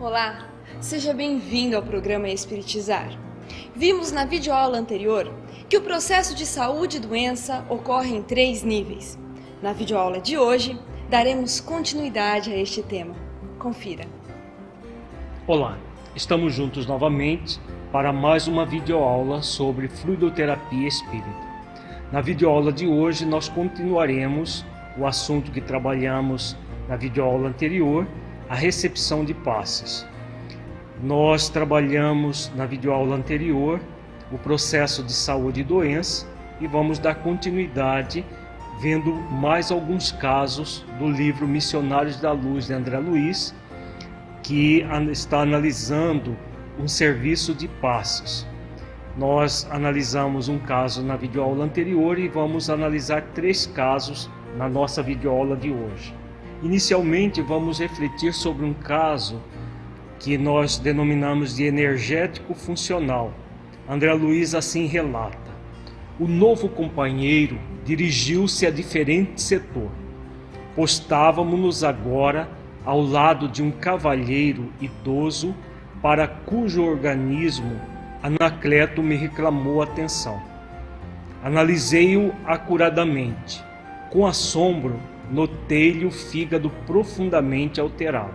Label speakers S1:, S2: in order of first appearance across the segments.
S1: Olá, seja bem-vindo ao programa Espiritizar. Vimos na videoaula anterior que o processo de saúde e doença ocorre em 3 níveis. Na videoaula de hoje, daremos continuidade a este tema. Confira.
S2: Olá, estamos juntos novamente para mais uma videoaula sobre fluidoterapia espírita. Na videoaula de hoje, nós continuaremos o assunto que trabalhamos na videoaula anterior, a recepção de passes. Nós trabalhamos na videoaula anterior o processo de saúde e doença e vamos dar continuidade vendo mais alguns casos do livro Missionários da Luz de André Luiz, que está analisando um serviço de passes. Nós analisamos um caso na videoaula anterior e vamos analisar 3 casos na nossa videoaula de hoje. Inicialmente, vamos refletir sobre um caso que nós denominamos de energético funcional. André Luiz assim relata: o novo companheiro dirigiu-se a diferente setor. Postávamos-nos agora ao lado de um cavalheiro idoso para cujo organismo Anacleto me reclamou atenção. Analisei-o acuradamente. Com assombro, notei-lhe o fígado profundamente alterado.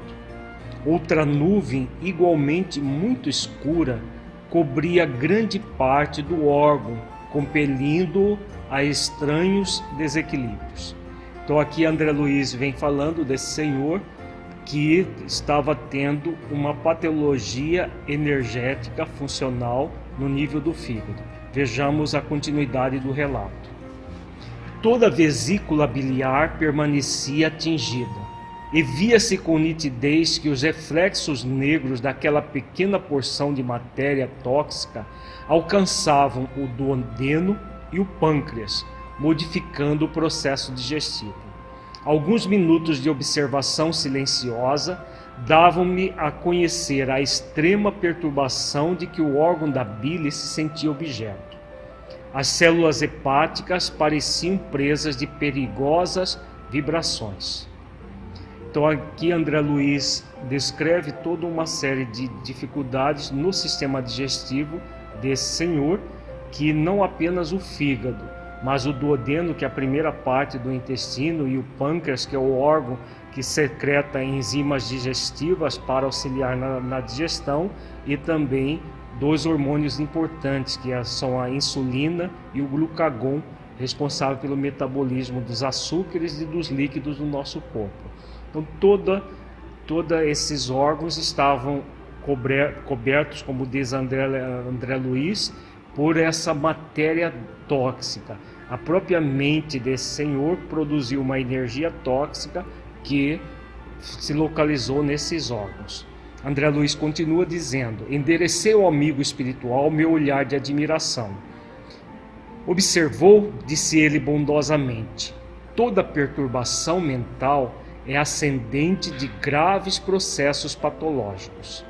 S2: Outra nuvem, igualmente muito escura, cobria grande parte do órgão, compelindo-o a estranhos desequilíbrios. Então aqui André Luiz vem falando desse senhor que estava tendo uma patologia energética funcional no nível do fígado. Vejamos a continuidade do relato. Toda a vesícula biliar permanecia atingida, e via-se com nitidez que os reflexos negros daquela pequena porção de matéria tóxica alcançavam o duodeno e o pâncreas, modificando o processo digestivo. Alguns minutos de observação silenciosa davam-me a conhecer a extrema perturbação de que o órgão da bile se sentia objeto. As células hepáticas pareciam presas de perigosas vibrações. Então aqui André Luiz descreve toda uma série de dificuldades no sistema digestivo desse senhor, que não apenas o fígado, mas o duodeno, que é a primeira parte do intestino, e o pâncreas, que é o órgão que secreta enzimas digestivas para auxiliar na digestão, e também 2 hormônios importantes, que são a insulina e o glucagon, responsável pelo metabolismo dos açúcares e dos líquidos do nosso corpo. Então todos esses órgãos estavam cobertos, como diz André Luiz, por essa matéria tóxica. A própria mente desse senhor produziu uma energia tóxica que se localizou nesses órgãos. André Luiz continua dizendo: enderecei ao amigo espiritual meu olhar de admiração. Observou, disse ele bondosamente, toda perturbação mental é ascendente de graves processos patológicos.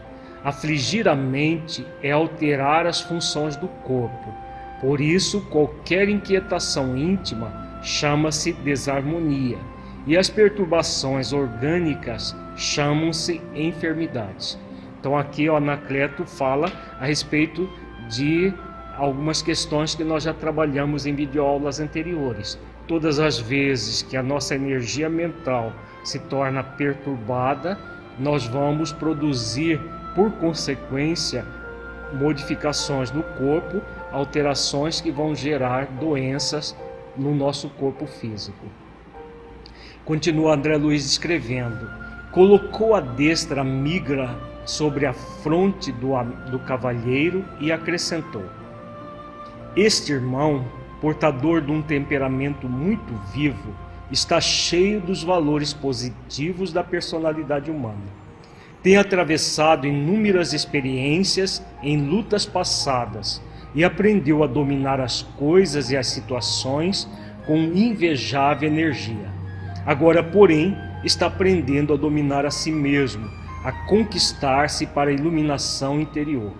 S2: Afligir a mente é alterar as funções do corpo. Por isso, qualquer inquietação íntima chama-se desarmonia, e as perturbações orgânicas chamam-se enfermidades. Então aqui o Anacleto fala a respeito de algumas questões que nós já trabalhamos em videoaulas anteriores. Todas as vezes que a nossa energia mental se torna perturbada, nós vamos produzir, por consequência, modificações no corpo, alterações que vão gerar doenças no nosso corpo físico. Continua André Luiz escrevendo: colocou a destra amiga sobre a fronte do cavalheiro e acrescentou: este irmão, portador de um temperamento muito vivo, está cheio dos valores positivos da personalidade humana. Tem atravessado inúmeras experiências em lutas passadas e aprendeu a dominar as coisas e as situações com invejável energia. Agora, porém, está aprendendo a dominar a si mesmo, a conquistar-se para a iluminação interior.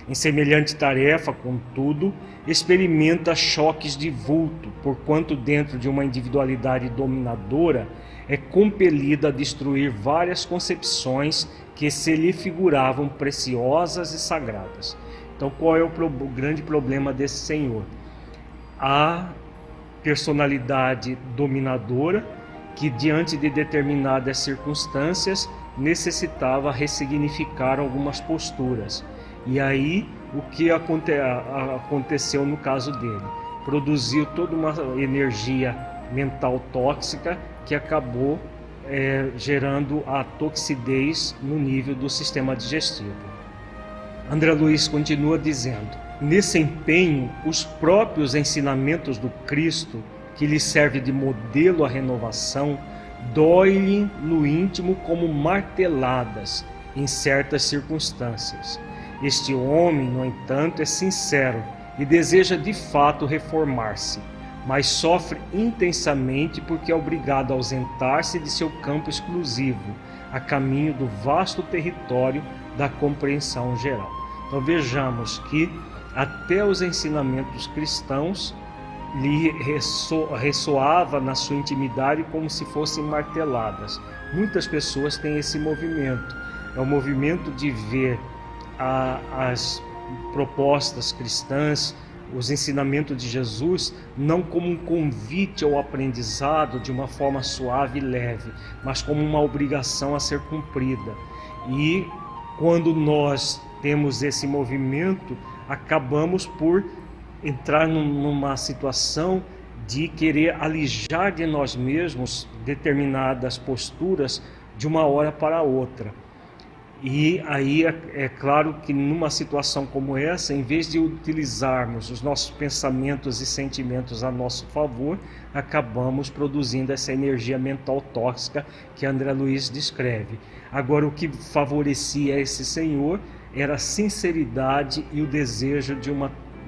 S2: Em semelhante tarefa, contudo, experimenta choques de vulto, porquanto dentro de uma individualidade dominadora é compelida a destruir várias concepções que se lhe figuravam preciosas e sagradas. Então, qual é o grande problema desse senhor? A personalidade dominadora que, diante de determinadas circunstâncias, necessitava ressignificar algumas posturas. E aí, o que aconteceu no caso dele? Produziu toda uma energia mental tóxica que acabou gerando a toxidez no nível do sistema digestivo. André Luiz continua dizendo: nesse empenho, os próprios ensinamentos do Cristo, que lhe serve de modelo à renovação, dói-lhe no íntimo como marteladas em certas circunstâncias. Este homem, no entanto, é sincero e deseja de fato reformar-se, mas sofre intensamente porque é obrigado a ausentar-se de seu campo exclusivo, a caminho do vasto território da compreensão geral. Então vejamos que até os ensinamentos cristãos lhe ressoava na sua intimidade como se fossem marteladas. Muitas pessoas têm esse movimento, é o movimento de ver as propostas cristãs, os ensinamentos de Jesus, não como um convite ao aprendizado de uma forma suave e leve, mas como uma obrigação a ser cumprida. E quando nós temos esse movimento, acabamos por entrar numa situação de querer alijar de nós mesmos determinadas posturas de uma hora para outra. E aí é claro que numa situação como essa, em vez de utilizarmos os nossos pensamentos e sentimentos a nosso favor, acabamos produzindo essa energia mental tóxica que André Luiz descreve. Agora, o que favorecia esse senhor era a sinceridade e o desejo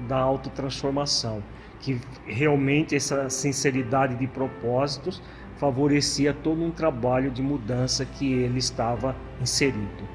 S2: da autotransformação, que realmente essa sinceridade de propósitos favorecia todo um trabalho de mudança que ele estava inserido.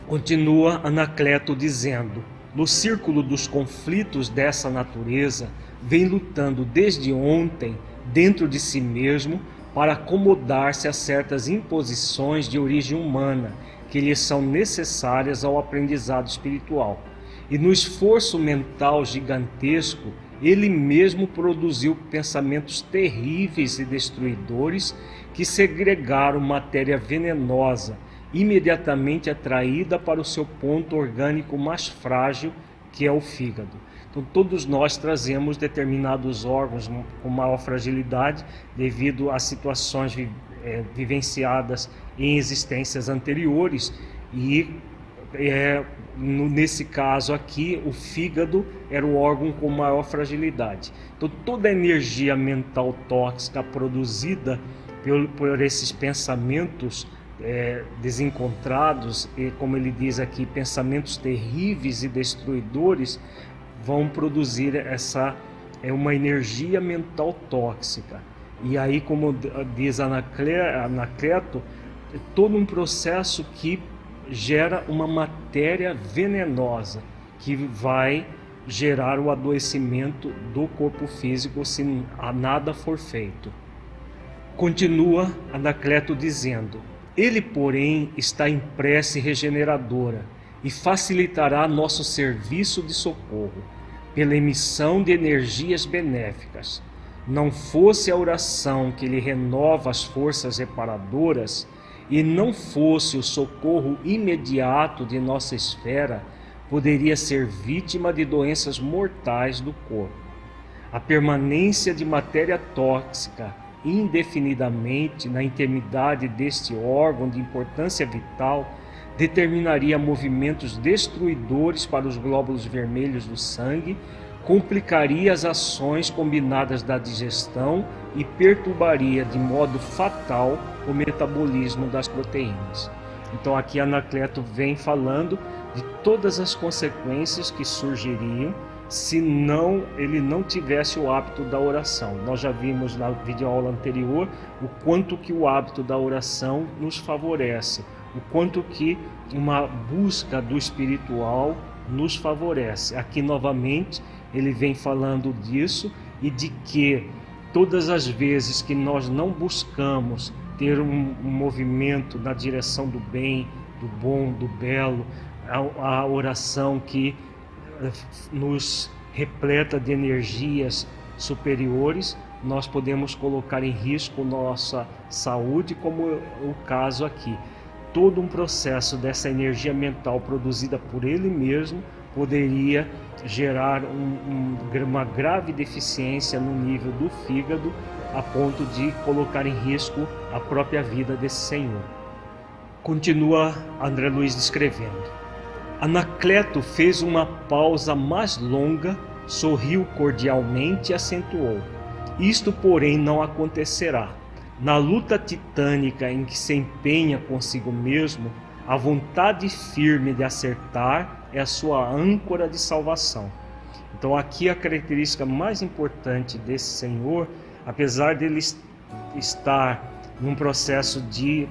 S2: Continua Anacleto dizendo: no círculo dos conflitos dessa natureza, vem lutando desde ontem dentro de si mesmo para acomodar-se a certas imposições de origem humana que lhe são necessárias ao aprendizado espiritual. E no esforço mental gigantesco, ele mesmo produziu pensamentos terríveis e destruidores que segregaram matéria venenosa, imediatamente atraída para o seu ponto orgânico mais frágil, que é o fígado. Então, todos nós trazemos determinados órgãos com maior fragilidade devido a situações vivenciadas em existências anteriores e nesse caso aqui, o fígado era o órgão com maior fragilidade. Então, toda a energia mental tóxica produzida por esses pensamentos desencontrados, e como ele diz aqui, pensamentos terríveis e destruidores, vão produzir uma energia mental tóxica. E aí, como diz Anacleto, é todo um processo que gera uma matéria venenosa que vai gerar o adoecimento do corpo físico se nada for feito. Continua Anacleto dizendo: ele, porém, está em prece regeneradora e facilitará nosso serviço de socorro pela emissão de energias benéficas. Não fosse a oração que lhe renova as forças reparadoras, e não fosse o socorro imediato de nossa esfera, poderia ser vítima de doenças mortais do corpo. A permanência de matéria tóxica indefinidamente na intimidade deste órgão de importância vital determinaria movimentos destruidores para os glóbulos vermelhos do sangue, complicaria as ações combinadas da digestão e perturbaria de modo fatal o metabolismo das proteínas. Então aqui Anacleto vem falando de todas as consequências que surgiriam se ele não tivesse o hábito da oração. Nós já vimos na videoaula anterior o quanto que o hábito da oração nos favorece, o quanto que uma busca do espiritual nos favorece. Aqui novamente ele vem falando disso e de que todas as vezes que nós não buscamos ter um movimento na direção do bem, do bom, do belo, a oração que nos repleta de energias superiores, nós podemos colocar em risco nossa saúde, como o caso aqui. Todo um processo dessa energia mental produzida por ele mesmo poderia gerar uma grave deficiência no nível do fígado, a ponto de colocar em risco a própria vida desse senhor. Continua André Luiz descrevendo. Anacleto fez uma pausa mais longa, sorriu cordialmente e acentuou: isto, porém, não acontecerá. Na luta titânica em que se empenha consigo mesmo, a vontade firme de acertar é a sua âncora de salvação. Então aqui a característica mais importante desse senhor, apesar dele estar num processo de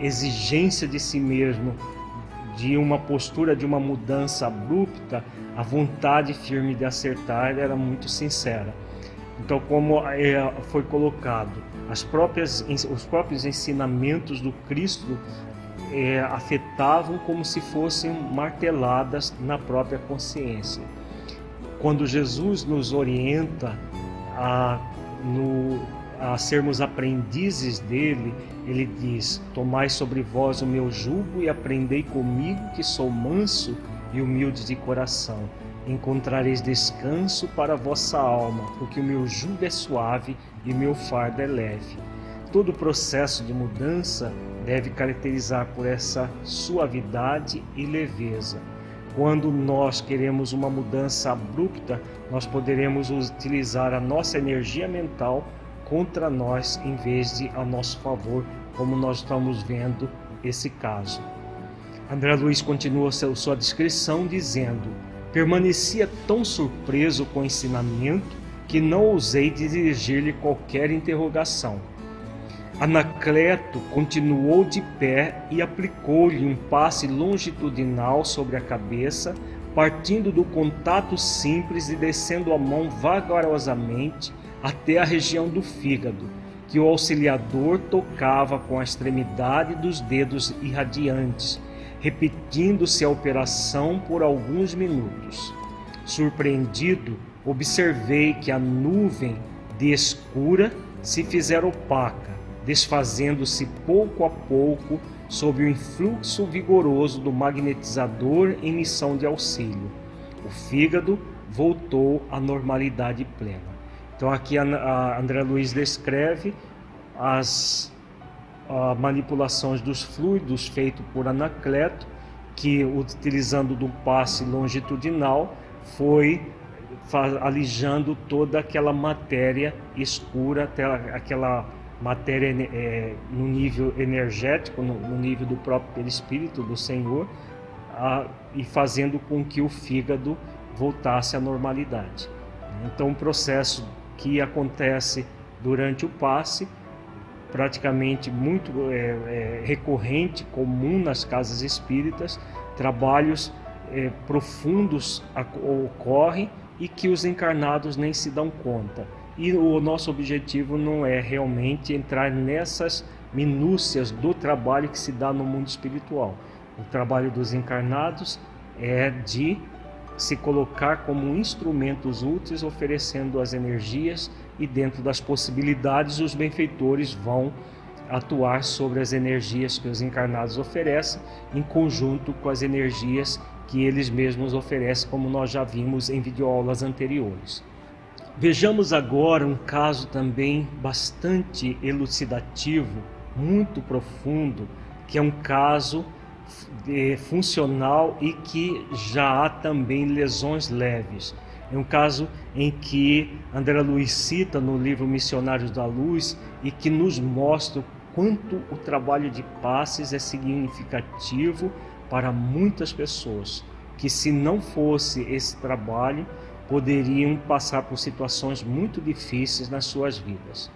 S2: exigência de si mesmo, de uma postura de uma mudança abrupta, a vontade firme de acertar era muito sincera. Então, como foi colocado, os próprios ensinamentos do Cristo afetavam como se fossem marteladas na própria consciência. Quando Jesus nos orienta a sermos aprendizes dele, ele diz: tomai sobre vós o meu jugo e aprendei comigo, que sou manso e humilde de coração. Encontrareis descanso para a vossa alma, porque o meu jugo é suave e o meu fardo é leve. Todo o processo de mudança deve caracterizar por essa suavidade e leveza. Quando nós queremos uma mudança abrupta, nós poderemos utilizar a nossa energia mental contra nós em vez de a nosso favor, como nós estamos vendo esse caso. André Luiz continua sua descrição dizendo: permanecia tão surpreso com o ensinamento que não ousei dirigir-lhe qualquer interrogação. Anacleto continuou de pé e aplicou-lhe um passe longitudinal sobre a cabeça, partindo do contato simples e descendo a mão vagarosamente até a região do fígado, que o auxiliador tocava com a extremidade dos dedos irradiantes, repetindo-se a operação por alguns minutos. Surpreendido, observei que a nuvem de escura se fizera opaca, desfazendo-se pouco a pouco sob o influxo vigoroso do magnetizador em missão de auxílio. O fígado voltou à normalidade plena. Então aqui a André Luiz descreve as manipulações dos fluidos feito por Anacleto, que utilizando do passe longitudinal foi alijando toda aquela matéria escura, até aquela matéria no nível energético, no nível do próprio perispírito do Senhor, e fazendo com que o fígado voltasse à normalidade. Então, um processo que acontece durante o passe, praticamente muito recorrente, comum nas casas espíritas, trabalhos profundos ocorrem e que os encarnados nem se dão conta. E o nosso objetivo não é realmente entrar nessas minúcias do trabalho que se dá no mundo espiritual. O trabalho dos encarnados é de se colocar como instrumentos úteis, oferecendo as energias, e dentro das possibilidades os benfeitores vão atuar sobre as energias que os encarnados oferecem, em conjunto com as energias que eles mesmos oferecem, como nós já vimos em videoaulas anteriores. Vejamos agora um caso também bastante elucidativo, muito profundo, que é um caso funcional e que já há também lesões leves. É um caso em que André Luiz cita no livro Missionários da Luz e que nos mostra o quanto o trabalho de passes é significativo para muitas pessoas, que se não fosse esse trabalho, poderiam passar por situações muito difíceis nas suas vidas.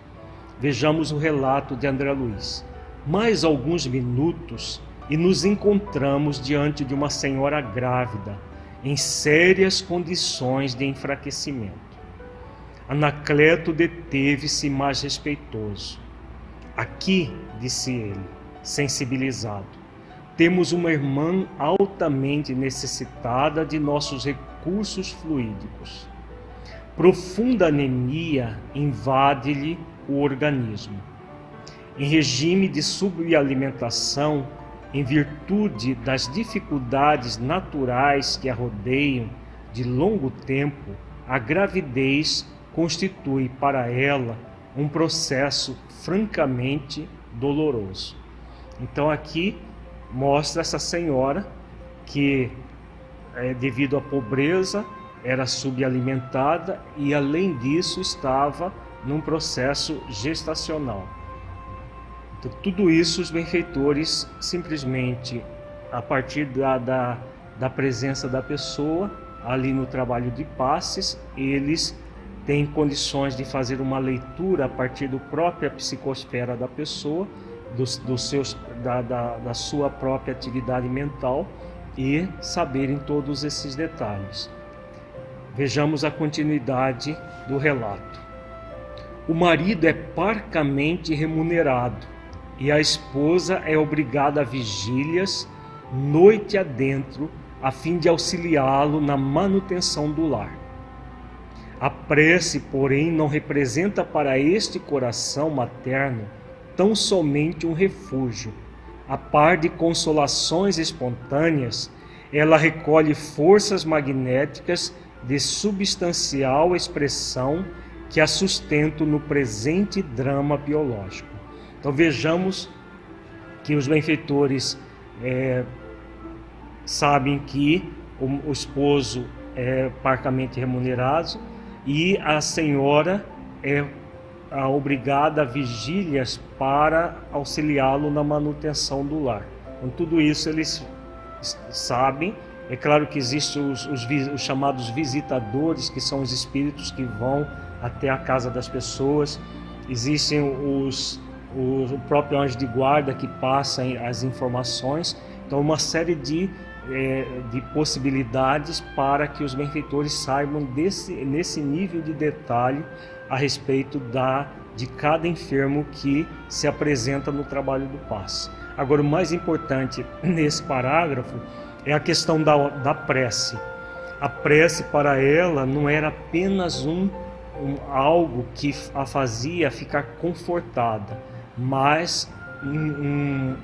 S2: Vejamos o relato de André Luiz. Mais alguns minutos e nos encontramos diante de uma senhora grávida, em sérias condições de enfraquecimento. Anacleto deteve-se mais respeitoso. Aqui, disse ele, sensibilizado, temos uma irmã altamente necessitada de nossos recursos fluídicos. Profunda anemia invade-lhe o organismo. Em regime de subalimentação, em virtude das dificuldades naturais que a rodeiam de longo tempo, a gravidez constitui para ela um processo francamente doloroso. Então aqui mostra essa senhora que, devido à pobreza, era subalimentada e, além disso, estava num processo gestacional. Então, tudo isso os benfeitores simplesmente, a partir da presença da pessoa, ali no trabalho de passes, eles têm condições de fazer uma leitura a partir da própria psicosfera da pessoa, da sua própria atividade mental e saberem todos esses detalhes. Vejamos a continuidade do relato. O marido é parcamente remunerado e a esposa é obrigada a vigílias noite adentro a fim de auxiliá-lo na manutenção do lar. A prece, porém, não representa para este coração materno tão somente um refúgio. A par de consolações espontâneas, ela recolhe forças magnéticas de substancial expressão que a sustentam no presente drama biológico. Então vejamos que os benfeitores sabem que o esposo é parcamente remunerado e a senhora é obrigada a vigílias para auxiliá-lo na manutenção do lar. Então tudo isso eles sabem. É claro que existem os chamados visitadores, que são os espíritos que vão até a casa das pessoas. Existem o próprio anjo de guarda que passa as informações. Então, uma série de possibilidades para que os benfeitores saibam nesse nível de detalhe a respeito de cada enfermo que se apresenta no trabalho do passe. Agora, o mais importante nesse parágrafo é a questão da prece. A prece para ela não era apenas algo que a fazia ficar confortada, mas um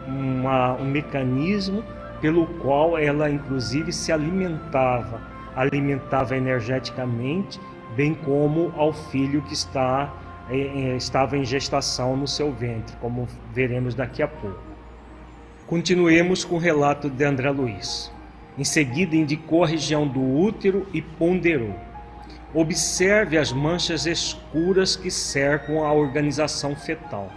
S2: mecanismo pelo qual ela inclusive se alimentava energeticamente, bem como ao filho que estava em gestação no seu ventre, como veremos daqui a pouco. Continuemos com o relato de André Luiz. Em seguida indicou a região do útero e ponderou: observe as manchas escuras que cercam a organização fetal.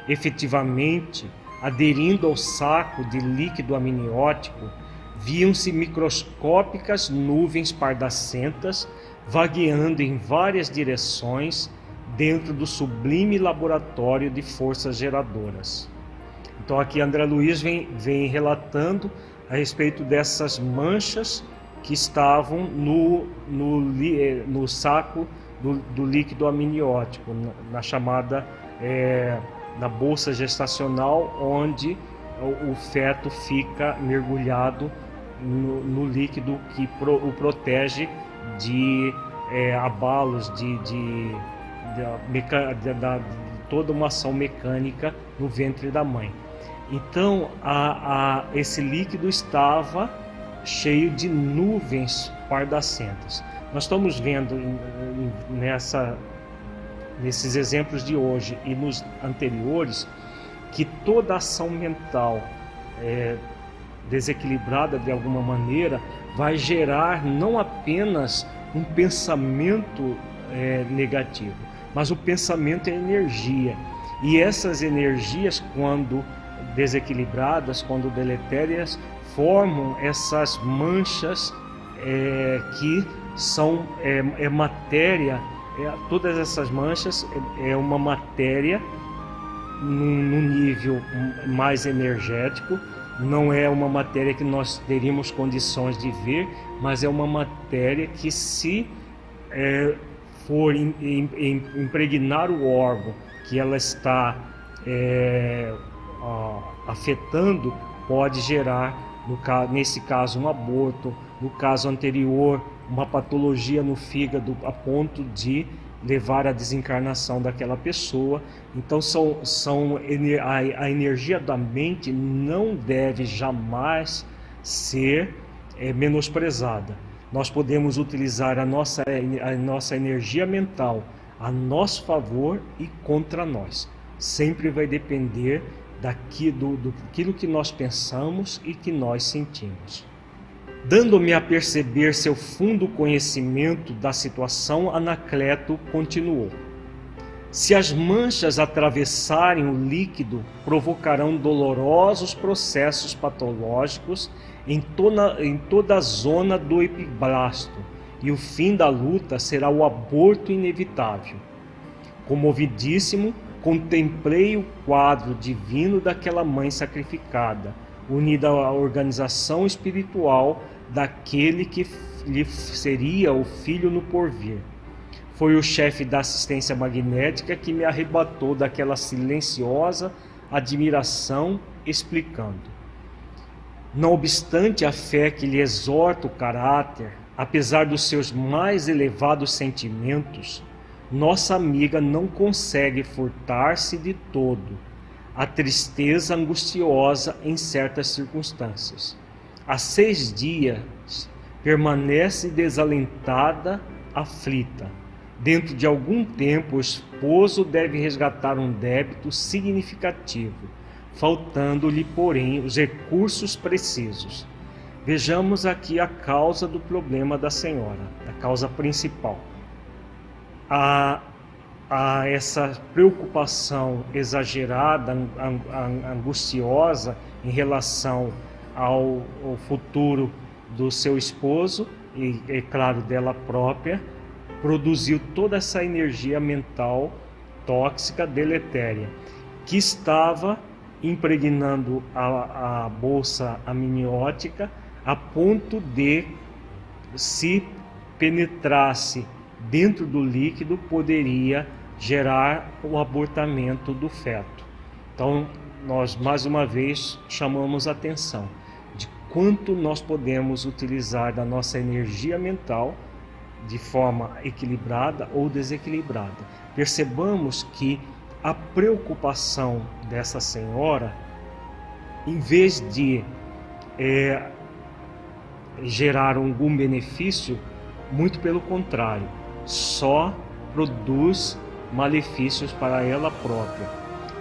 S2: Efetivamente, aderindo ao saco de líquido amniótico, viam-se microscópicas nuvens pardacentas vagueando em várias direções dentro do sublime laboratório de forças geradoras. Então aqui André Luiz vem relatando a respeito dessas manchas que estavam no saco do líquido amniótico, na chamada na bolsa gestacional, onde o feto fica mergulhado no líquido que o protege de abalos, de toda uma ação mecânica no ventre da mãe. Então esse líquido estava cheio de nuvens pardacentas. Nós estamos vendo nesses exemplos de hoje e nos anteriores que toda ação mental desequilibrada de alguma maneira vai gerar não apenas um pensamento negativo, mas o pensamento é energia, e essas energias, quando desequilibradas, quando deletérias, formam essas manchas que são matéria. Todas essas manchas é uma matéria num nível mais energético, não é uma matéria que nós teríamos condições de ver, mas é uma matéria que, se for impregnar o órgão que ela está afetando, pode gerar, nesse caso, um aborto, no caso anterior, uma patologia no fígado a ponto de levar à desencarnação daquela pessoa. Então a energia da mente não deve jamais ser menosprezada. Nós podemos utilizar a nossa energia mental a nosso favor e contra nós. Sempre vai depender daquilo que nós pensamos e que nós sentimos. Dando-me a perceber seu fundo conhecimento da situação, Anacleto continuou: se as manchas atravessarem o líquido, provocarão dolorosos processos patológicos em toda a zona do epiblasto, e o fim da luta será o aborto inevitável. Comovidíssimo, contemplei o quadro divino daquela mãe sacrificada, unida à organização espiritual daquele que lhe seria o filho no porvir. Foi o chefe da assistência magnética que me arrebatou daquela silenciosa admiração, explicando: não obstante a fé que lhe exorta o caráter, apesar dos seus mais elevados sentimentos, nossa amiga não consegue furtar-se de todo a tristeza angustiosa em certas circunstâncias. Há 6 dias permanece desalentada, aflita. Dentro de algum tempo, o esposo deve resgatar um débito significativo, faltando-lhe, porém, os recursos precisos. Vejamos aqui a causa do problema da senhora, a causa principal. A essa preocupação exagerada, angustiosa em relação ao futuro do seu esposo e, é claro, dela própria, produziu toda essa energia mental tóxica, deletéria, que estava impregnando a bolsa amniótica a ponto de, se penetrasse dentro do líquido, poderia gerar o abortamento do feto. Então, nós mais uma vez chamamos a atenção de quanto nós podemos utilizar da nossa energia mental de forma equilibrada ou desequilibrada. Percebamos que a preocupação dessa senhora, em vez de gerar algum benefício, muito pelo contrário, só produz malefícios para ela própria.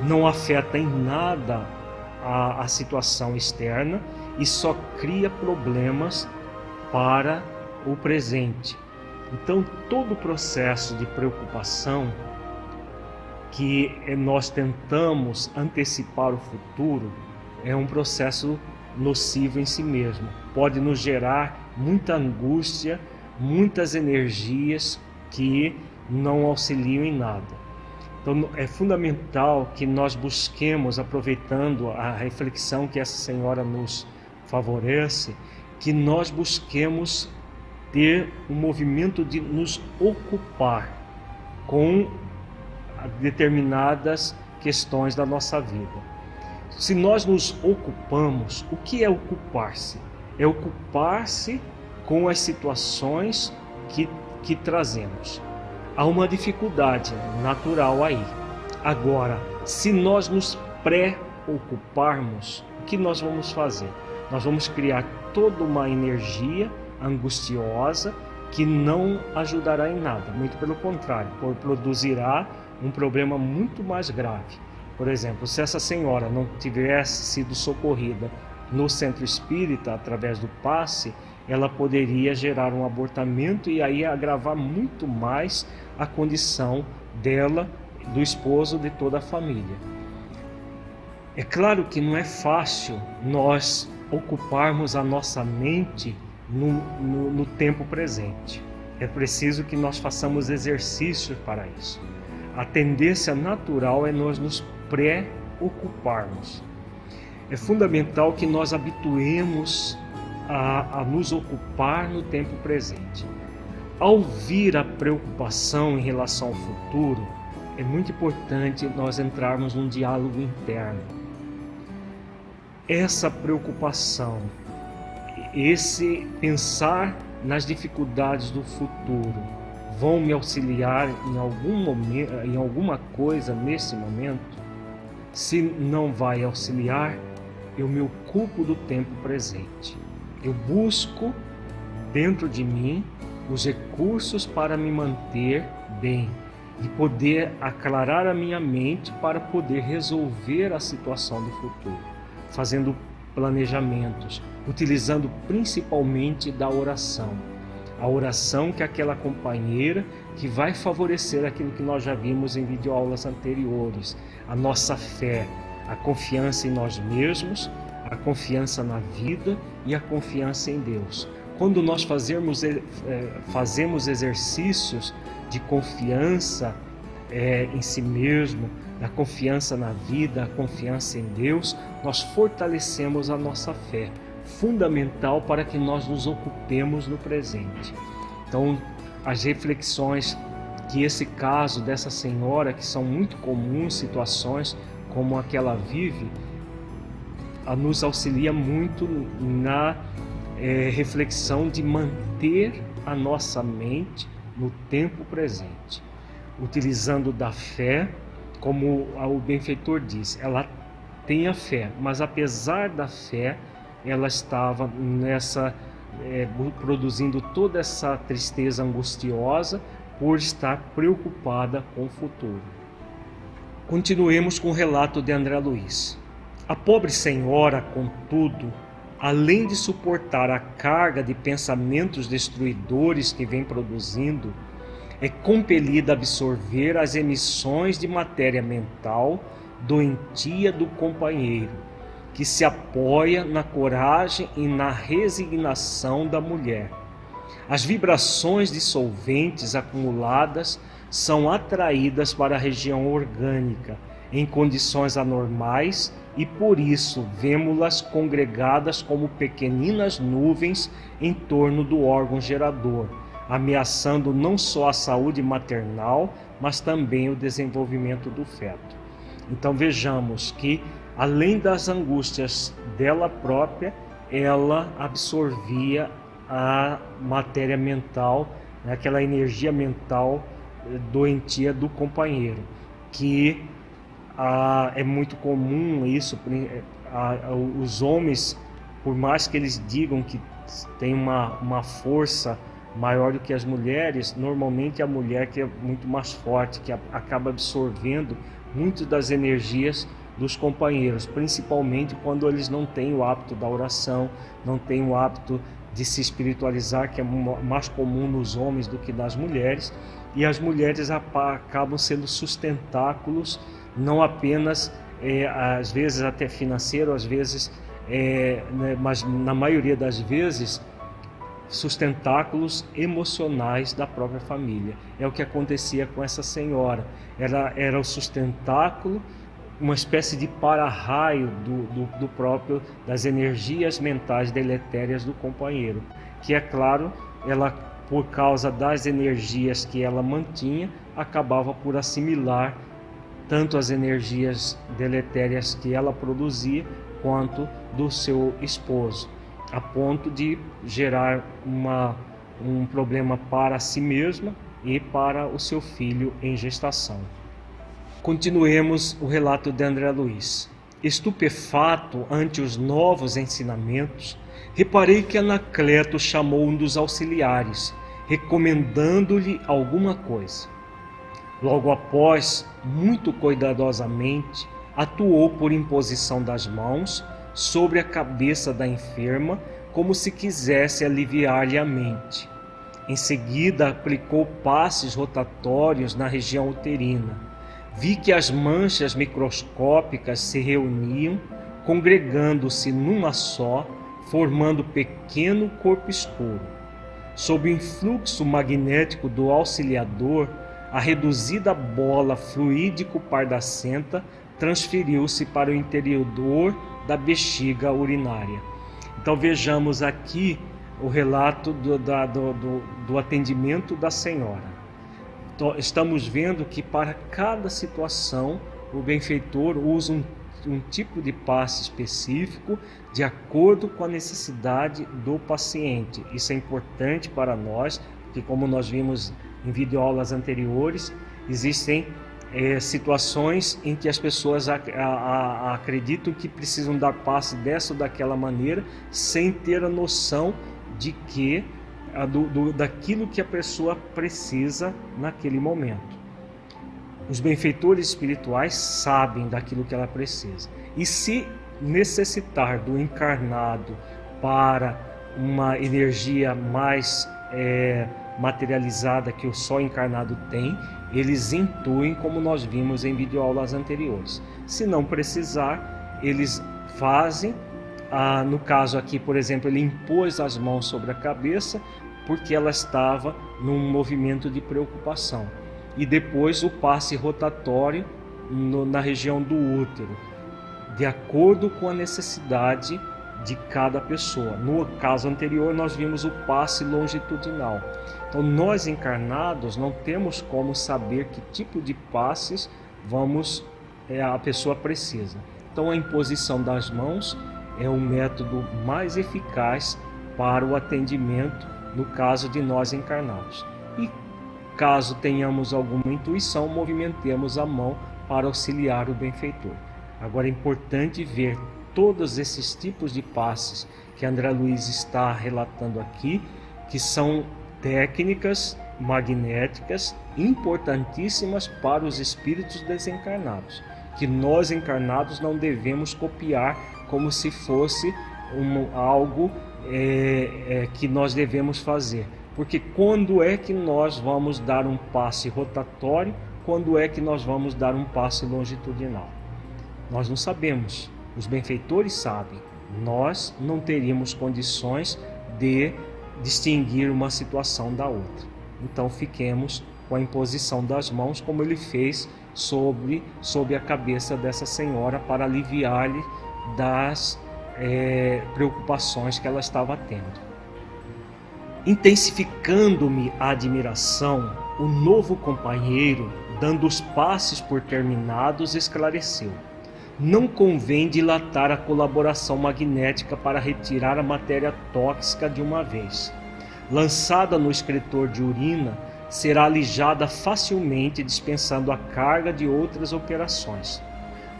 S2: Não afeta em nada a situação externa e só cria problemas para o presente. Então, todo o processo de preocupação que nós tentamos antecipar o futuro é um processo nocivo em si mesmo. Pode nos gerar muita angústia, muitas energias que não auxiliam em nada. Então é fundamental que nós busquemos, aproveitando a reflexão que essa senhora nos favorece, que nós busquemos ter um movimento de nos ocupar com determinadas questões da nossa vida. Se nós nos ocupamos, o que é ocupar-se? É ocupar-se com as situações que trazemos. Há uma dificuldade natural aí. Agora, se nós nos preocuparmos, o que nós vamos fazer? Nós vamos criar toda uma energia angustiosa que não ajudará em nada, muito pelo contrário, produzirá um problema muito mais grave. Por exemplo, se essa senhora não tivesse sido socorrida no centro espírita através do passe, ela poderia gerar um abortamento e aí agravar muito mais a condição dela, do esposo, de toda a família. É claro que não é fácil nós ocuparmos a nossa mente no tempo presente. É preciso que nós façamos exercícios para isso. A tendência natural é nós nos preocuparmos. É fundamental que nós habituemos a nos ocupar no tempo presente. Ao vir a preocupação em relação ao futuro, é muito importante nós entrarmos num diálogo interno. Essa preocupação, esse pensar nas dificuldades do futuro, vão me auxiliar em algum momento, em alguma coisa nesse momento? Se não vai auxiliar, eu me ocupo do tempo presente. Eu busco dentro de mim os recursos para me manter bem e poder aclarar a minha mente para poder resolver a situação do futuro, fazendo planejamentos, utilizando principalmente da oração. A oração que é aquela companheira que vai favorecer aquilo que nós já vimos em videoaulas anteriores, a nossa fé, a confiança em nós mesmos, a confiança na vida e a confiança em Deus. Quando nós fazemos exercícios de confiança em si mesmo, da confiança na vida, a confiança em Deus, nós fortalecemos a nossa fé, fundamental para que nós nos ocupemos no presente. Então, as reflexões que esse caso dessa senhora, que são muito comuns, situações como a que ela vive, nos auxilia muito na reflexão de manter a nossa mente no tempo presente, utilizando da fé, como o benfeitor diz, ela tem a fé, mas apesar da fé, ela estava produzindo toda essa tristeza angustiosa por estar preocupada com o futuro. Continuemos com o relato de André Luiz. A pobre senhora, contudo, além de suportar a carga de pensamentos destruidores que vem produzindo, é compelida a absorver as emissões de matéria mental doentia do companheiro, que se apoia na coragem e na resignação da mulher. As vibrações dissolventes acumuladas são atraídas para a região orgânica em condições anormais e por isso vemos-las congregadas como pequeninas nuvens em torno do órgão gerador, ameaçando não só a saúde maternal, mas também o desenvolvimento do feto. Então vejamos que, além das angústias dela própria, ela absorvia a matéria mental, aquela energia mental doentia do companheiro, que é muito comum isso. Os homens, por mais que eles digam que tem uma força maior do que as mulheres, normalmente a mulher que é muito mais forte, que acaba absorvendo muito das energias dos companheiros, principalmente quando eles não têm o hábito da oração, não têm o hábito de se espiritualizar, que é mais comum nos homens do que nas mulheres, e as mulheres acabam sendo sustentáculos, não apenas, às vezes até financeiro, às vezes, mas na maioria das vezes, sustentáculos emocionais da própria família. É o que acontecia com essa senhora. Ela era o sustentáculo, uma espécie de para-raio das energias mentais deletérias do companheiro, que é claro, ela, por causa das energias que ela mantinha, acabava por assimilar tanto as energias deletérias que ela produzia, quanto do seu esposo, a ponto de gerar um problema para si mesma e para o seu filho em gestação. Continuemos o relato de André Luiz. Estupefato ante os novos ensinamentos, reparei que Anacleto chamou um dos auxiliares, recomendando-lhe alguma coisa. Logo após, muito cuidadosamente, atuou por imposição das mãos sobre a cabeça da enferma, como se quisesse aliviar-lhe a mente. Em seguida, aplicou passes rotatórios na região uterina. Vi que as manchas microscópicas se reuniam, congregando-se numa só, formando pequeno corpo escuro. Sob o influxo magnético do auxiliador, a reduzida bola fluídico-pardacenta transferiu-se para o interior da bexiga urinária. Então vejamos aqui o relato do atendimento da senhora. estamos vendo que para cada situação o benfeitor usa um tipo de passe específico de acordo com a necessidade do paciente. Isso é importante para nós, porque como nós vimos em videoaulas anteriores, existem situações em que as pessoas acreditam que precisam dar passe dessa ou daquela maneira, sem ter a noção de que daquilo que a pessoa precisa naquele momento. Os benfeitores espirituais sabem daquilo que ela precisa. E se necessitar do encarnado para uma energia mais materializada que o só encarnado tem, eles intuem, como nós vimos em videoaulas anteriores. Se não precisar, eles fazem, no caso aqui, por exemplo, ele impôs as mãos sobre a cabeça porque ela estava num movimento de preocupação. E depois o passe rotatório na região do útero, de acordo com a necessidade de cada pessoa. No caso anterior, nós vimos o passe longitudinal. Então, nós encarnados não temos como saber que tipo de passes a pessoa precisa. Então, a imposição das mãos é o método mais eficaz para o atendimento no caso de nós encarnados. E caso tenhamos alguma intuição, movimentemos a mão para auxiliar o benfeitor. Agora é importante ver todos esses tipos de passes que André Luiz está relatando aqui, que são técnicas magnéticas importantíssimas para os espíritos desencarnados, que nós encarnados não devemos copiar como se fosse algo que nós devemos fazer. Porque quando é que nós vamos dar um passe rotatório? Quando é que nós vamos dar um passe longitudinal? Nós não sabemos. Os benfeitores sabem. Nós não teríamos condições de distinguir uma situação da outra. Então fiquemos com a imposição das mãos, como ele fez sobre a cabeça dessa senhora, para aliviar-lhe das preocupações que ela estava tendo. Intensificando-me a admiração, o novo companheiro, dando os passes por terminados, esclareceu: não convém dilatar a colaboração magnética para retirar a matéria tóxica de uma vez. Lançada no excretor de urina, será alijada facilmente, dispensando a carga de outras operações.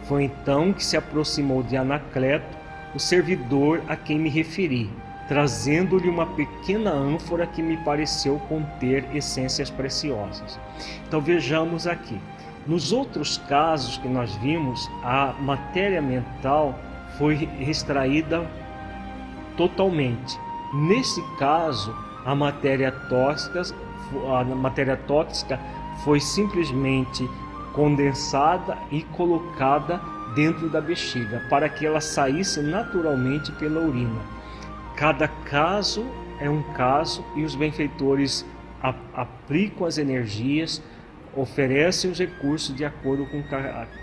S2: Foi então que se aproximou de Anacleto, o servidor a quem me referi, trazendo-lhe uma pequena ânfora que me pareceu conter essências preciosas. Então vejamos aqui. Nos outros casos que nós vimos, a matéria mental foi extraída totalmente. Nesse caso, a matéria tóxica foi simplesmente condensada e colocada dentro da bexiga, para que ela saísse naturalmente pela urina. Cada caso é um caso e os benfeitores aplicam as energias, oferecem os recursos de acordo com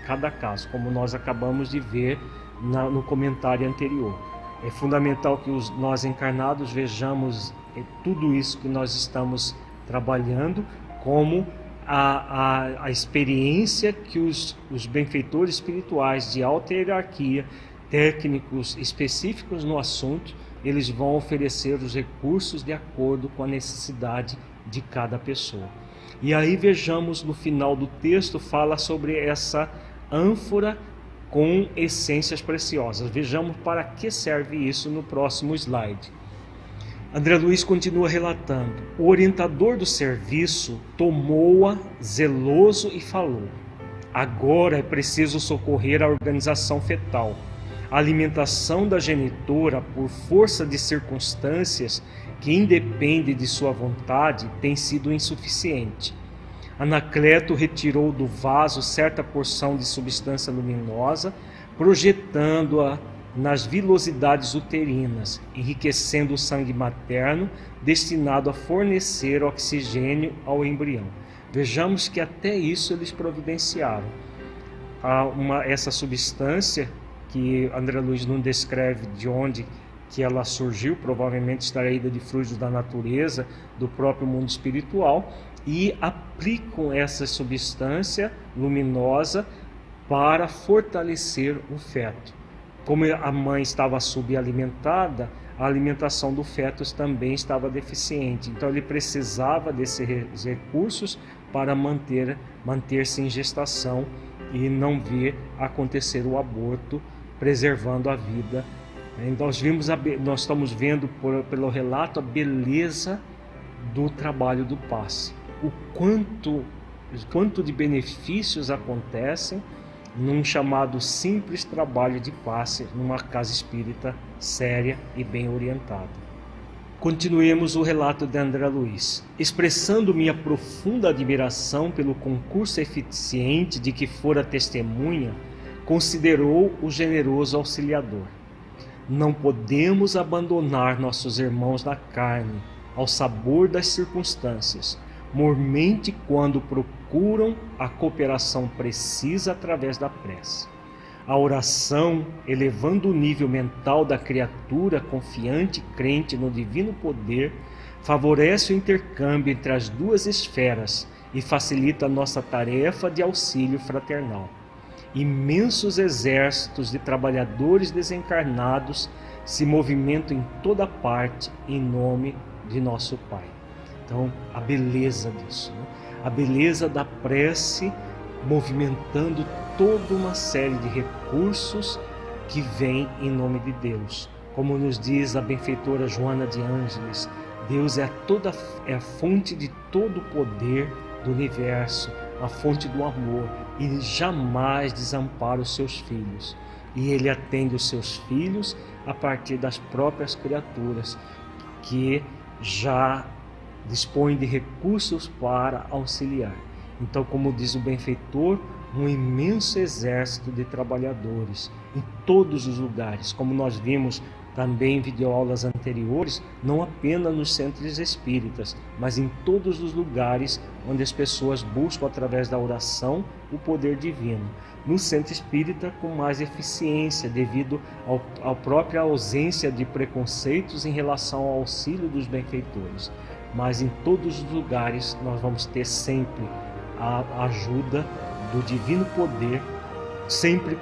S2: cada caso, como nós acabamos de ver no comentário anterior. É fundamental que nós encarnados vejamos tudo isso que nós estamos trabalhando como a experiência que os benfeitores espirituais de alta hierarquia, técnicos específicos no assunto, eles vão oferecer os recursos de acordo com a necessidade de cada pessoa. E aí vejamos no final do texto, fala sobre essa ânfora com essências preciosas. Vejamos para que serve isso no próximo slide. André Luiz continua relatando: o orientador do serviço tomou-a zeloso e falou: agora é preciso socorrer a organização fetal. A alimentação da genitora, por força de circunstâncias que independem de sua vontade, tem sido insuficiente. Anacleto retirou do vaso certa porção de substância luminosa, projetando-a nas vilosidades uterinas, enriquecendo o sangue materno, destinado a fornecer oxigênio ao embrião. Vejamos que até isso eles providenciaram. Essa substância, que André Luiz não descreve de onde que ela surgiu, provavelmente extraída de fluidos da natureza, do próprio mundo espiritual, e aplicam essa substância luminosa para fortalecer o feto. Como a mãe estava subalimentada, a alimentação do feto também estava deficiente. Então ele precisava desses recursos para manter-se em gestação e não ver acontecer o aborto, preservando a vida. Nós estamos vendo pelo relato a beleza do trabalho do passe. O quanto de benefícios acontecem num chamado simples trabalho de passe numa casa espírita séria e bem orientada. Continuemos o relato de André Luiz. Expressando minha profunda admiração pelo concurso eficiente de que fora testemunha, considerou o generoso auxiliador. Não podemos abandonar nossos irmãos na carne, ao sabor das circunstâncias, mormente quando procuram a cooperação precisa através da prece. A oração, elevando o nível mental da criatura confiante e crente no divino poder, favorece o intercâmbio entre as duas esferas e facilita a nossa tarefa de auxílio fraternal. Imensos exércitos de trabalhadores desencarnados se movimentam em toda parte em nome de nosso Pai. Então, a beleza disso, né? A beleza da prece movimentando toda uma série de recursos que vêm em nome de Deus. Como nos diz a benfeitora Joana de Ângeles, Deus é a fonte de todo o poder do universo, a fonte do amor, e jamais desampara os seus filhos. E Ele atende os seus filhos a partir das próprias criaturas, que já dispõem de recursos para auxiliar. Então, como diz o benfeitor, um imenso exército de trabalhadores em todos os lugares, como nós vimos também em videoaulas anteriores, não apenas nos centros espíritas, mas em todos os lugares onde as pessoas buscam através da oração o poder divino. No centro espírita com mais eficiência, devido à própria ausência de preconceitos em relação ao auxílio dos benfeitores. Mas em todos os lugares nós vamos ter sempre a ajuda do divino poder, sempre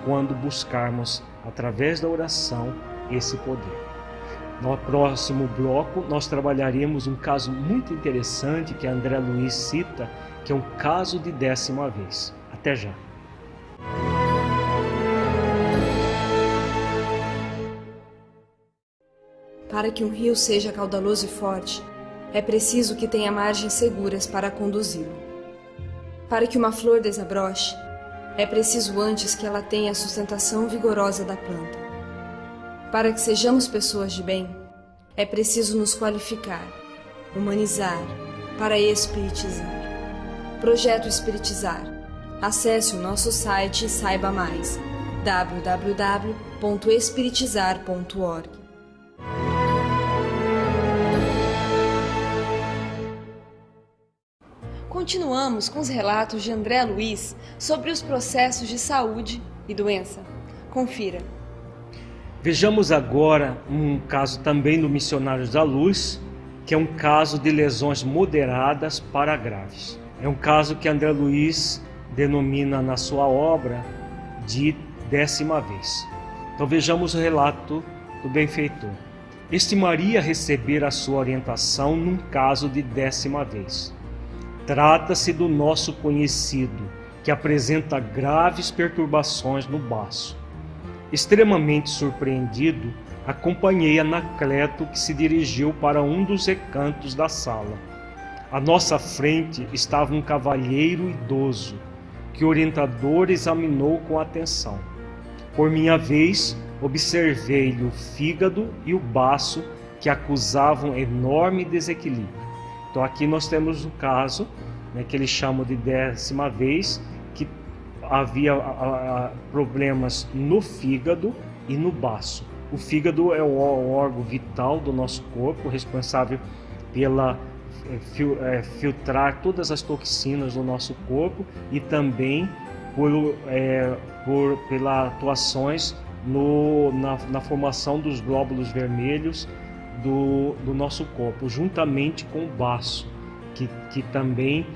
S2: quando buscarmos através da oração esse poder. No próximo bloco nós trabalharemos um caso muito interessante que André Luiz cita, que é um caso de 10ª vez. Até já!
S1: Para que um rio seja caudaloso e forte, é preciso que tenha margens seguras para conduzi-lo. Para que uma flor desabroche, é preciso antes que ela tenha a sustentação vigorosa da planta. Para que sejamos pessoas de bem, é preciso nos qualificar, humanizar, para espiritizar. Projeto Espiritizar. Acesse o nosso site e saiba mais. www.espiritizar.org. Continuamos com os relatos de André Luiz sobre os processos de saúde e doença. Confira.
S2: Vejamos agora um caso também do Missionários da Luz, que é um caso de lesões moderadas para graves. É um caso que André Luiz denomina na sua obra de 10ª vez. Então vejamos o relato do benfeitor. Estimaria receber a sua orientação num caso de 10ª vez. Trata-se do nosso conhecido, que apresenta graves perturbações no baço. Extremamente surpreendido, acompanhei Anacleto, que se dirigiu para um dos recantos da sala. À nossa frente estava um cavalheiro idoso, que o orientador examinou com atenção. Por minha vez, observei-lhe o fígado e o baço, que acusavam enorme desequilíbrio. Então aqui nós temos um caso, que eles chamam de 10ª vez, que havia problemas no fígado e no baço. O fígado é o órgão vital do nosso corpo, responsável pela filtrar todas as toxinas do nosso corpo e também pelas atuações na formação dos glóbulos vermelhos do nosso corpo, juntamente com o baço, que também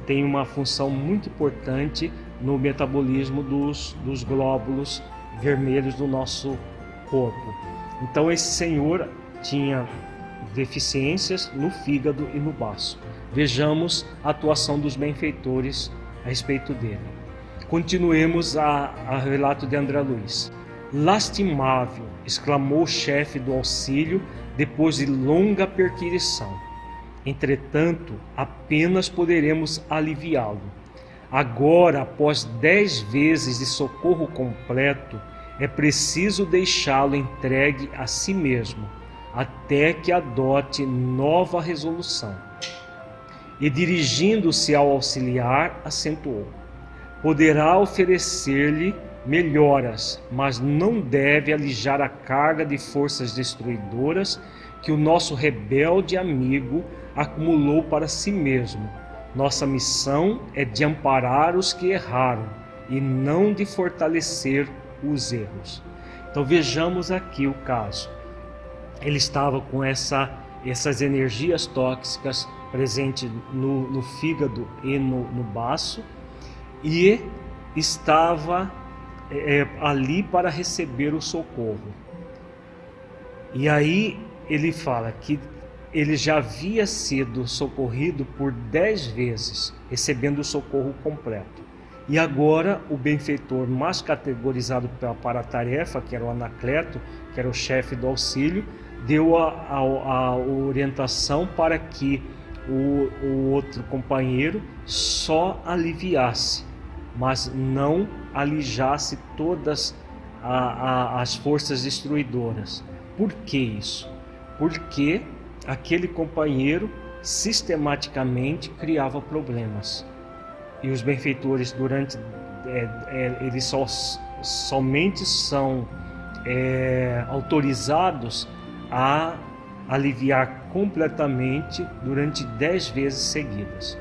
S2: tem uma função muito importante no metabolismo dos glóbulos vermelhos do nosso corpo. Então esse senhor tinha deficiências no fígado e no baço. Vejamos a atuação dos benfeitores a respeito dele. Continuemos a relato de André Luiz. Lastimável, exclamou o chefe do auxílio depois de longa perquisição. Entretanto, apenas poderemos aliviá-lo. Agora, após 10 vezes de socorro completo, é preciso deixá-lo entregue a si mesmo, até que adote nova resolução. E dirigindo-se ao auxiliar, acentuou: poderá oferecer-lhe melhoras, mas não deve alijar a carga de forças destruidoras que o nosso rebelde amigo acumulou para si mesmo. Nossa missão é de amparar os que erraram e não de fortalecer os erros. Então vejamos aqui o caso. Ele estava com essas energias tóxicas presentes no fígado e no baço, e estava ali para receber o socorro. E aí ele fala que ele já havia sido socorrido por 10 vezes, recebendo o socorro completo. E agora o benfeitor mais categorizado para a tarefa, que era o Anacleto, que era o chefe do auxílio, deu a orientação para que o outro companheiro só aliviasse, mas não alijasse todas as forças destruidoras. Por que isso? Porque aquele companheiro sistematicamente criava problemas. E os benfeitores eles somente são autorizados a aliviar completamente durante 10 vezes seguidas.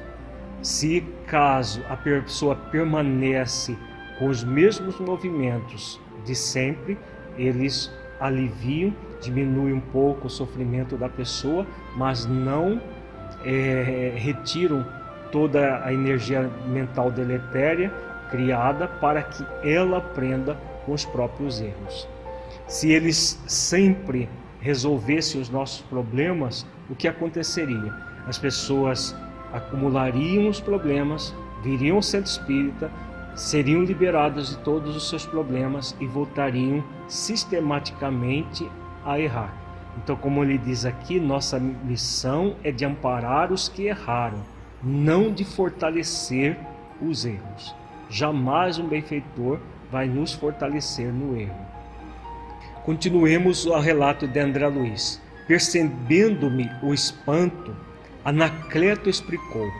S2: Se caso a pessoa permanece com os mesmos movimentos de sempre, eles aliviam, diminuem um pouco o sofrimento da pessoa, mas não retiram toda a energia mental deletéria criada para que ela aprenda com os próprios erros. Se eles sempre resolvessem os nossos problemas, o que aconteceria? As pessoas acumulariam os problemas, viriam ao centro espírita, seriam liberadas de todos os seus problemas e voltariam sistematicamente a errar. Então, como ele diz aqui, nossa missão é de amparar os que erraram, não de fortalecer os erros. Jamais um benfeitor vai nos fortalecer no erro. Continuemos o relato de André Luiz. Percebendo-me o espanto, Anacleto explicou: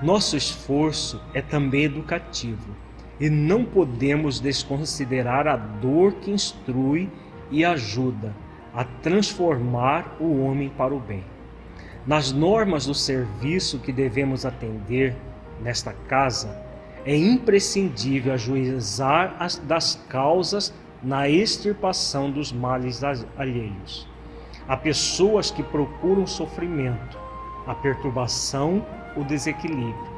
S2: nosso esforço é também educativo e não podemos desconsiderar a dor que instrui e ajuda a transformar o homem para o bem. Nas normas do serviço que devemos atender nesta casa, é imprescindível ajuizar das causas na extirpação dos males alheios. Há pessoas que procuram sofrimento, a perturbação, o desequilíbrio,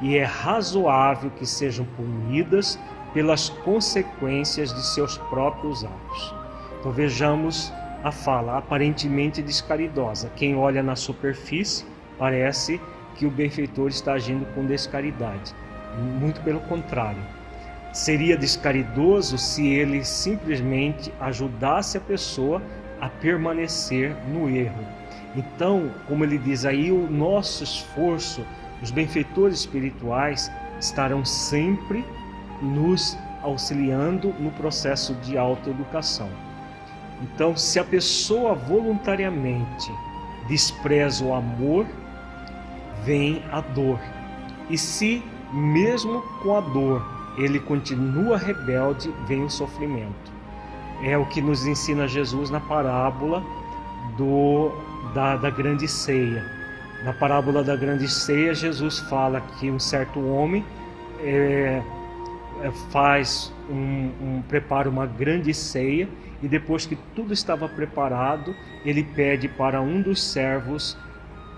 S2: e é razoável que sejam punidas pelas consequências de seus próprios atos. Então vejamos a fala aparentemente descaridosa. Quem olha na superfície parece que o benfeitor está agindo com descaridade. Muito pelo contrário. Seria descaridoso se ele simplesmente ajudasse a pessoa a permanecer no erro. Então, como ele diz aí, o nosso esforço, os benfeitores espirituais estarão sempre nos auxiliando no processo de autoeducação. Então, se a pessoa voluntariamente despreza o amor, vem a dor. E se, mesmo com a dor, ele continua rebelde, vem o sofrimento. É o que nos ensina Jesus na parábola da grande ceia. Na parábola da grande ceia, Jesus fala que um certo homem prepara uma grande ceia, e depois que tudo estava preparado, ele pede para um dos servos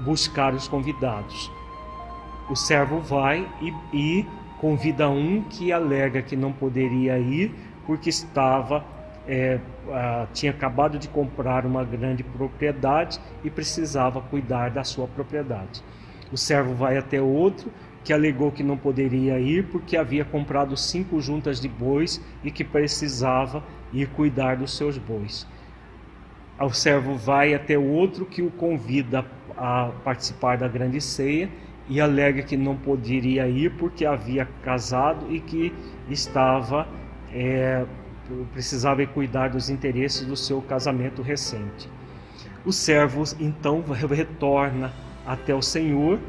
S2: buscar os convidados. O servo vai e convida um que alega que não poderia ir porque tinha acabado de comprar uma grande propriedade e precisava cuidar da sua propriedade. O servo vai até outro que alegou que não poderia ir porque havia comprado 5 juntas de bois e que precisava ir cuidar dos seus bois. O servo vai até outro que o convida a participar da grande ceia e alega que não poderia ir porque havia casado e que precisava cuidar dos interesses do seu casamento recente. O servo então retorna até o Senhor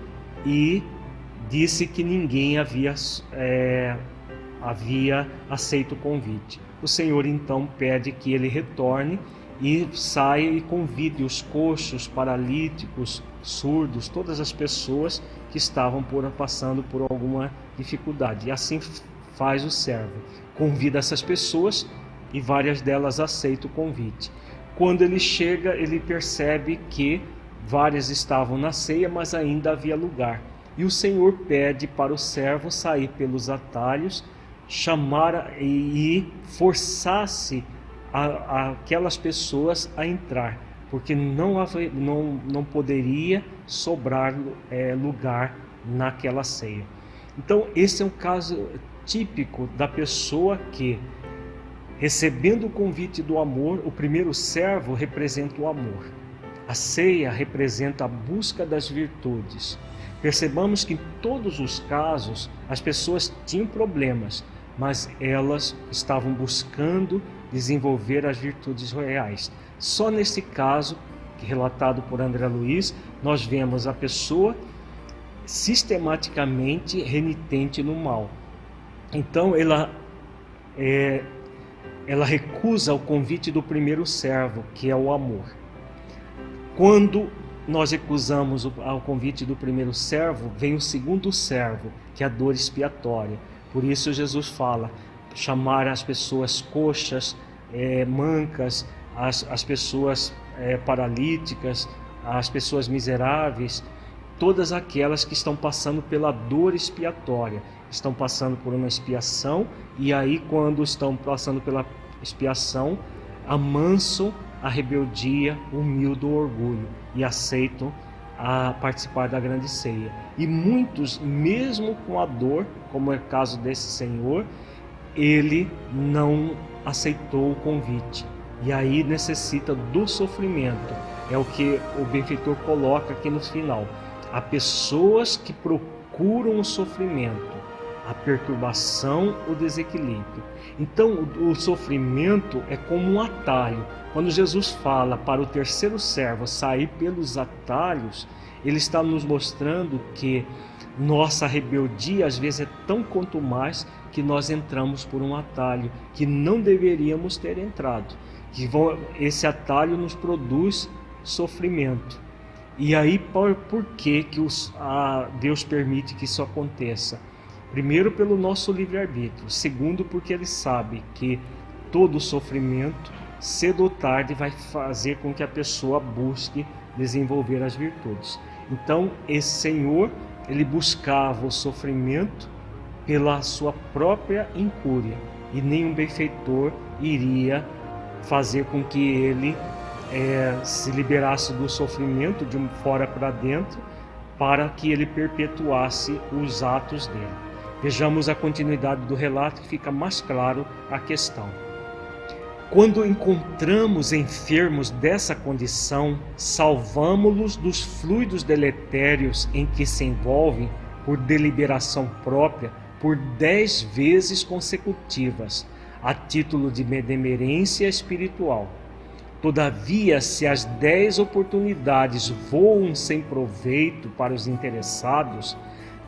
S2: e disse que ninguém havia aceito o convite. O Senhor então pede que ele retorne e saia e convide os coxos, paralíticos, surdos, todas as pessoas que estavam passando por alguma dificuldade. E assim faz o servo. Convida essas pessoas e várias delas aceitam o convite. Quando ele chega, ele percebe que várias estavam na ceia, mas ainda havia lugar. E o Senhor pede para o servo sair pelos atalhos, chamar e forçasse aquelas pessoas a entrar, porque não poderia sobrar lugar naquela ceia. Então esse é um caso típico da pessoa que, recebendo o convite do amor, o primeiro servo representa o amor. A ceia representa a busca das virtudes. Percebamos que em todos os casos as pessoas tinham problemas, mas elas estavam buscando desenvolver as virtudes reais. Só nesse caso, relatado por André Luiz, nós vemos a pessoa sistematicamente renitente no mal. Então ela recusa o convite do primeiro servo, que é o amor. Quando nós recusamos o convite do primeiro servo, vem o segundo servo, que é a dor expiatória. Por isso Jesus fala, chamar as pessoas coxas, mancas, as pessoas paralíticas, as pessoas miseráveis, todas aquelas que estão passando pela dor expiatória, estão passando por uma expiação, e aí quando estão passando pela expiação, amansam a rebeldia, humilde o orgulho e aceitam a participar da grande ceia. E muitos, mesmo com a dor, como é o caso desse senhor, ele não aceitou o convite. E aí necessita do sofrimento. É o que o benfeitor coloca aqui no final. Há pessoas que procuram o sofrimento, a perturbação, o desequilíbrio. Então o sofrimento é como um atalho. Quando Jesus fala para o terceiro servo sair pelos atalhos, ele está nos mostrando que nossa rebeldia às vezes é tão contumaz que nós entramos por um atalho que não deveríamos ter entrado. Esse atalho nos produz sofrimento. E aí por que Deus permite que isso aconteça? Primeiro, pelo nosso livre-arbítrio. Segundo, porque Ele sabe que todo sofrimento, cedo ou tarde, vai fazer com que a pessoa busque desenvolver as virtudes. Então, esse Senhor, Ele buscava o sofrimento pela sua própria incúria. E nenhum benfeitor iria fazer com que Ele se liberasse do sofrimento de fora para dentro, para que Ele perpetuasse os atos dele. Vejamos a continuidade do relato que fica mais claro a questão. Quando encontramos enfermos dessa condição, salvamo-los dos fluidos deletérios em que se envolvem por deliberação própria por 10 vezes consecutivas, a título de benemerência espiritual. Todavia, se as 10 oportunidades voam sem proveito para os interessados,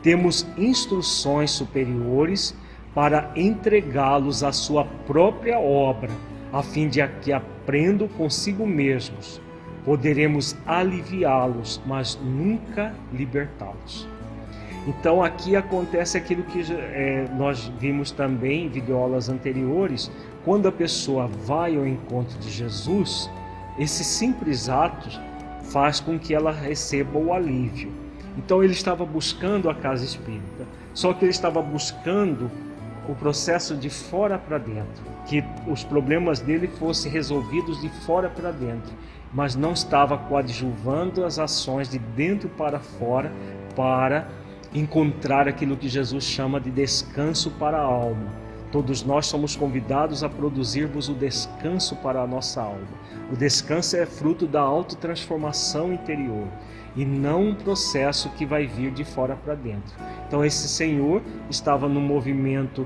S2: temos instruções superiores para entregá-los à sua própria obra, a fim de que aprendam consigo mesmos. Poderemos aliviá-los, mas nunca libertá-los. Então aqui acontece aquilo que nós vimos também em videoaulas anteriores. Quando a pessoa vai ao encontro de Jesus, esse simples ato faz com que ela receba o alívio. Então ele estava buscando a casa espírita, só que ele estava buscando o processo de fora para dentro, que os problemas dele fossem resolvidos de fora para dentro, mas não estava coadjuvando as ações de dentro para fora para encontrar aquilo que Jesus chama de descanso para a alma. Todos nós somos convidados a produzirmos o descanso para a nossa alma. O descanso é fruto da autotransformação interior e não um processo que vai vir de fora para dentro. Então esse senhor estava no movimento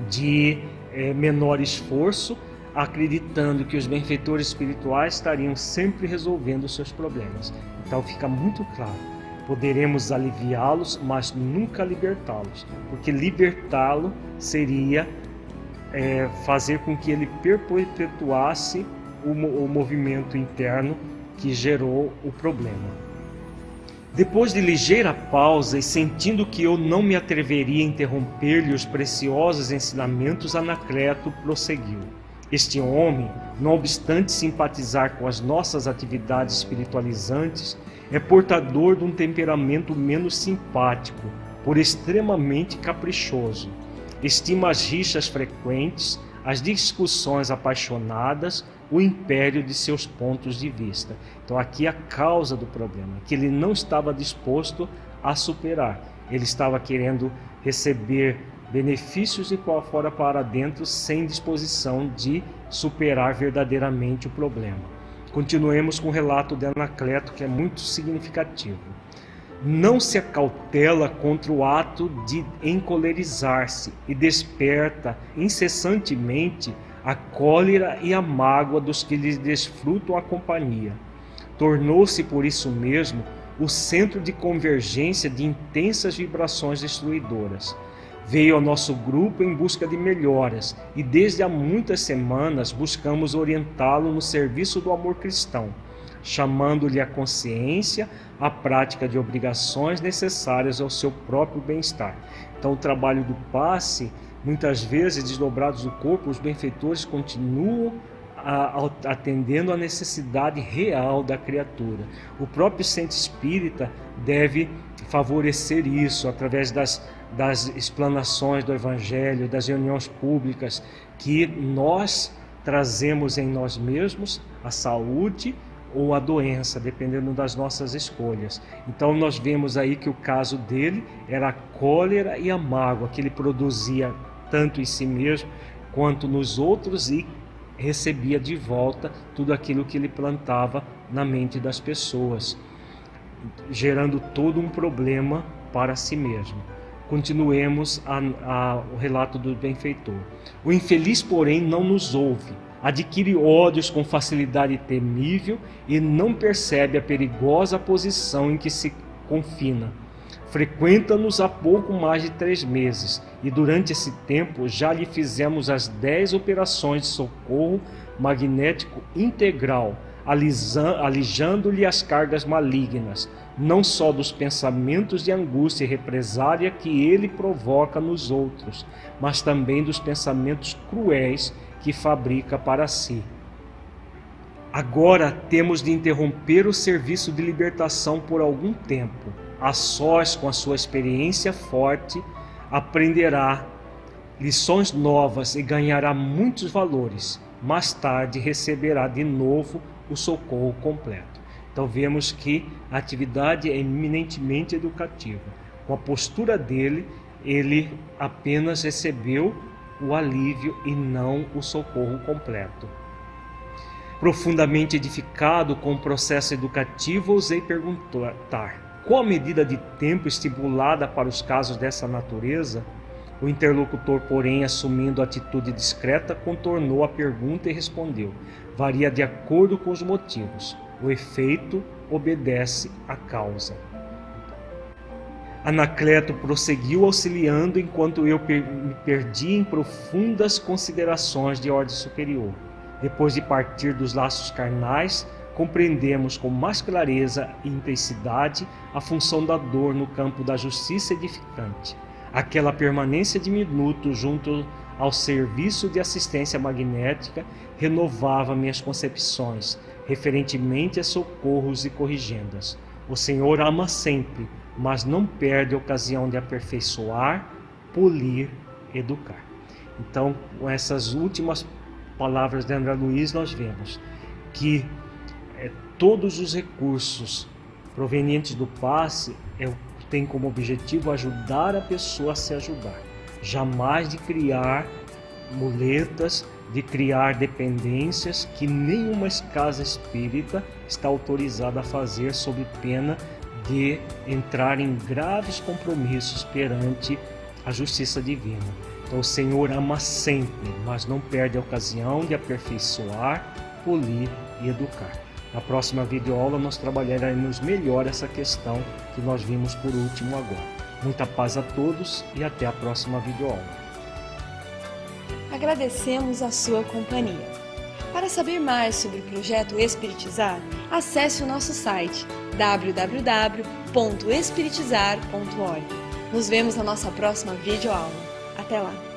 S2: de menor esforço, acreditando que os benfeitores espirituais estariam sempre resolvendo os seus problemas. Então fica muito claro. Poderemos aliviá-los, mas nunca libertá-los, porque libertá-lo seria fazer com que ele perpetuasse o movimento interno que gerou o problema. Depois de ligeira pausa e sentindo que eu não me atreveria a interromper-lhe os preciosos ensinamentos, Anacleto prosseguiu. Este homem, não obstante simpatizar com as nossas atividades espiritualizantes, é portador de um temperamento menos simpático, por extremamente caprichoso. Estima as rixas frequentes, as discussões apaixonadas, o império de seus pontos de vista. Então aqui a causa do problema, que ele não estava disposto a superar. Ele estava querendo receber benefícios de fora para dentro, sem disposição de superar verdadeiramente o problema. Continuemos com o relato de Anacleto, que é muito significativo. Não se acautela contra o ato de encolerizar-se e desperta incessantemente a cólera e a mágoa dos que lhe desfrutam a companhia. Tornou-se por isso mesmo o centro de convergência de intensas vibrações destruidoras. Veio ao nosso grupo em busca de melhoras e desde há muitas semanas buscamos orientá-lo no serviço do amor cristão, chamando-lhe a consciência, a prática de obrigações necessárias ao seu próprio bem-estar. Então o trabalho do passe, muitas vezes desdobrados do corpo, os benfeitores continuam atendendo à necessidade real da criatura. O próprio centro espírita deve favorecer isso através das explanações do Evangelho, das reuniões públicas, que nós trazemos em nós mesmos a saúde ou a doença, dependendo das nossas escolhas. Então nós vemos aí que o caso dele era a cólera e a mágoa, que ele produzia tanto em si mesmo quanto nos outros e recebia de volta tudo aquilo que ele plantava na mente das pessoas, gerando todo um problema para si mesmo. Continuemos o relato do benfeitor. O infeliz, porém, não nos ouve, adquire ódios com facilidade temível e não percebe a perigosa posição em que se confina. Frequenta-nos há pouco mais de 3 meses e durante esse tempo já lhe fizemos as 10 operações de socorro magnético integral, alijando-lhe as cargas malignas, não só dos pensamentos de angústia e represália que ele provoca nos outros, mas também dos pensamentos cruéis que fabrica para si. Agora temos de interromper o serviço de libertação por algum tempo. A sós, com a sua experiência forte, aprenderá lições novas e ganhará muitos valores. Mais tarde receberá de novo o socorro completo. Então vemos que a atividade é eminentemente educativa. Com a postura dele, ele apenas recebeu o alívio e não o socorro completo. Profundamente edificado com o processo educativo, ousei perguntar: qual a medida de tempo estipulada para os casos dessa natureza? O interlocutor, porém, assumindo atitude discreta, contornou a pergunta e respondeu: varia de acordo com os motivos. O efeito obedece à causa. Anacleto prosseguiu auxiliando enquanto eu me perdi em profundas considerações de ordem superior. Depois de partir dos laços carnais, compreendemos com mais clareza e intensidade a função da dor no campo da justiça edificante. Aquela permanência de minutos junto ao serviço de assistência magnética renovava minhas concepções, referentemente a socorros e corrigendas. O Senhor ama sempre, mas não perde a ocasião de aperfeiçoar, polir, educar. Então, com essas últimas palavras de André Luiz, nós vemos que todos os recursos provenientes do passe têm como objetivo ajudar a pessoa a se ajudar, jamais de criar muletas, de criar dependências que nenhuma casa espírita está autorizada a fazer sob pena de entrar em graves compromissos perante a justiça divina. Então o Senhor ama sempre, mas não perde a ocasião de aperfeiçoar, polir e educar. Na próxima videoaula nós trabalharemos melhor essa questão que nós vimos por último agora. Muita paz a todos e até a próxima videoaula.
S1: Agradecemos a sua companhia. Para saber mais sobre o projeto Espiritizar, acesse o nosso site www.espiritizar.org. Nos vemos na nossa próxima videoaula. Até lá!